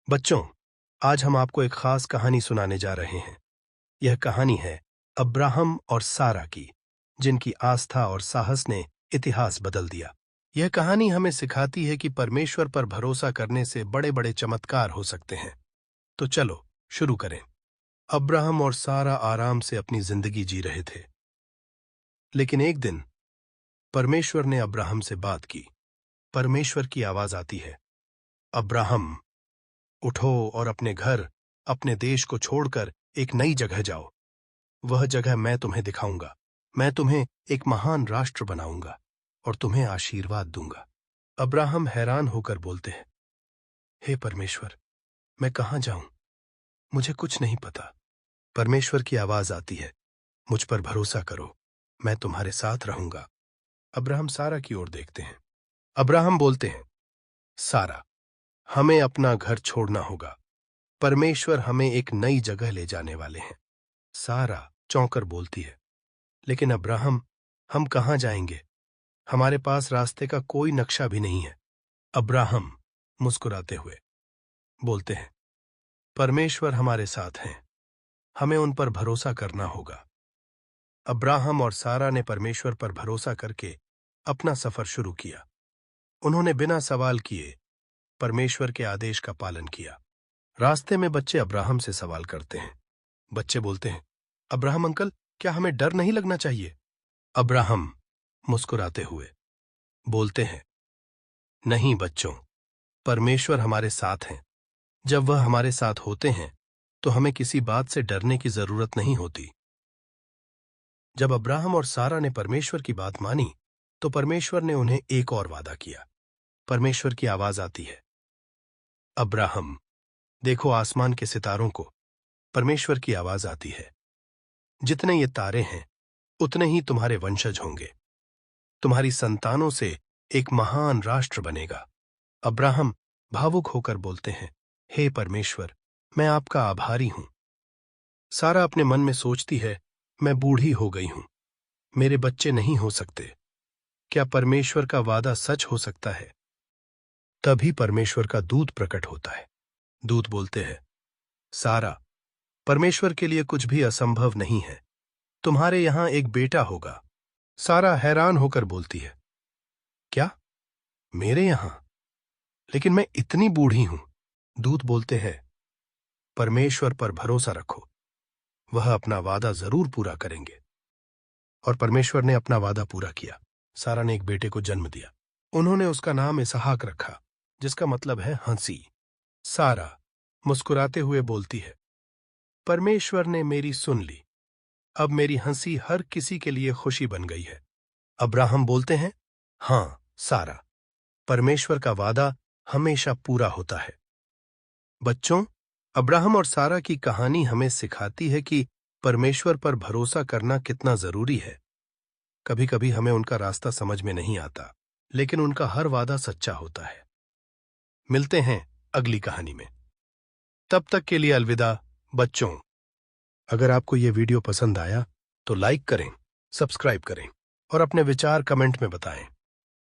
बच्चों, आज हम आपको एक खास कहानी सुनाने जा रहे हैं। यह कहानी है अब्राहम और सारा की, जिनकी आस्था और साहस ने इतिहास बदल दिया। यह कहानी हमें सिखाती है कि परमेश्वर पर भरोसा करने से बड़े बड़े चमत्कार हो सकते हैं। तो चलो शुरू करें। अब्राहम और सारा आराम से अपनी जिंदगी जी रहे थे, लेकिन एक दिन परमेश्वर ने अब्राहम से बात की। परमेश्वर की आवाज आती है, अब्राहम, उठो और अपने घर, अपने देश को छोड़कर एक नई जगह जाओ। वह जगह मैं तुम्हें दिखाऊंगा। मैं तुम्हें एक महान राष्ट्र बनाऊंगा और तुम्हें आशीर्वाद दूंगा। अब्राहम हैरान होकर बोलते हैं, हे परमेश्वर, मैं कहां जाऊं? मुझे कुछ नहीं पता। परमेश्वर की आवाज आती है, मुझ पर भरोसा करो, मैं तुम्हारे साथ रहूंगा। अब्राहम सारा की ओर देखते हैं। अब्राहम बोलते हैं, सारा, हमें अपना घर छोड़ना होगा। परमेश्वर हमें एक नई जगह ले जाने वाले हैं। सारा चौंकर बोलती है, लेकिन अब्राहम, हम कहां जाएंगे? हमारे पास रास्ते का कोई नक्शा भी नहीं है। अब्राहम मुस्कुराते हुए बोलते हैं, परमेश्वर हमारे साथ हैं, हमें उन पर भरोसा करना होगा। अब्राहम और सारा ने परमेश्वर पर भरोसा करके अपना सफर शुरू किया। उन्होंने बिना सवाल किए परमेश्वर के आदेश का पालन किया। रास्ते में बच्चे अब्राहम से सवाल करते हैं। बच्चे बोलते हैं, अब्राहम अंकल, क्या हमें डर नहीं लगना चाहिए? अब्राहम मुस्कुराते हुए बोलते हैं, नहीं बच्चों, परमेश्वर हमारे साथ हैं। जब वह हमारे साथ होते हैं तो हमें किसी बात से डरने की जरूरत नहीं होती। जब अब्राहम और सारा ने परमेश्वर की बात मानी तो परमेश्वर ने उन्हें एक और वादा किया। परमेश्वर की आवाज आती है, अब्राहम, देखो आसमान के सितारों को। परमेश्वर की आवाज आती है, जितने ये तारे हैं उतने ही तुम्हारे वंशज होंगे। तुम्हारी संतानों से एक महान राष्ट्र बनेगा। अब्राहम भावुक होकर बोलते हैं, हे परमेश्वर, मैं आपका आभारी हूं। सारा अपने मन में सोचती है, मैं बूढ़ी हो गई हूं, मेरे बच्चे नहीं हो सकते। क्या परमेश्वर का वादा सच हो सकता है? तभी परमेश्वर का दूत प्रकट होता है। दूत बोलते हैं, सारा, परमेश्वर के लिए कुछ भी असंभव नहीं है। तुम्हारे यहां एक बेटा होगा। सारा हैरान होकर बोलती है, क्या? मेरे यहां? लेकिन मैं इतनी बूढ़ी हूं। दूत बोलते हैं, परमेश्वर पर भरोसा रखो, वह अपना वादा जरूर पूरा करेंगे। और परमेश्वर ने अपना वादा पूरा किया। सारा ने एक बेटे को जन्म दिया। उन्होंने उसका नाम इसहाक रखा, जिसका मतलब है हंसी। सारा मुस्कुराते हुए बोलती है, परमेश्वर ने मेरी सुन ली। अब मेरी हंसी हर किसी के लिए खुशी बन गई है। अब्राहम बोलते हैं, हां सारा, परमेश्वर का वादा हमेशा पूरा होता है। बच्चों, अब्राहम और सारा की कहानी हमें सिखाती है कि परमेश्वर पर भरोसा करना कितना जरूरी है। कभी कभी हमें उनका रास्ता समझ में नहीं आता, लेकिन उनका हर वादा सच्चा होता है। मिलते हैं अगली कहानी में। तब तक के लिए अलविदा बच्चों। अगर आपको यह वीडियो पसंद आया तो लाइक करें, सब्सक्राइब करें और अपने विचार कमेंट में बताएं।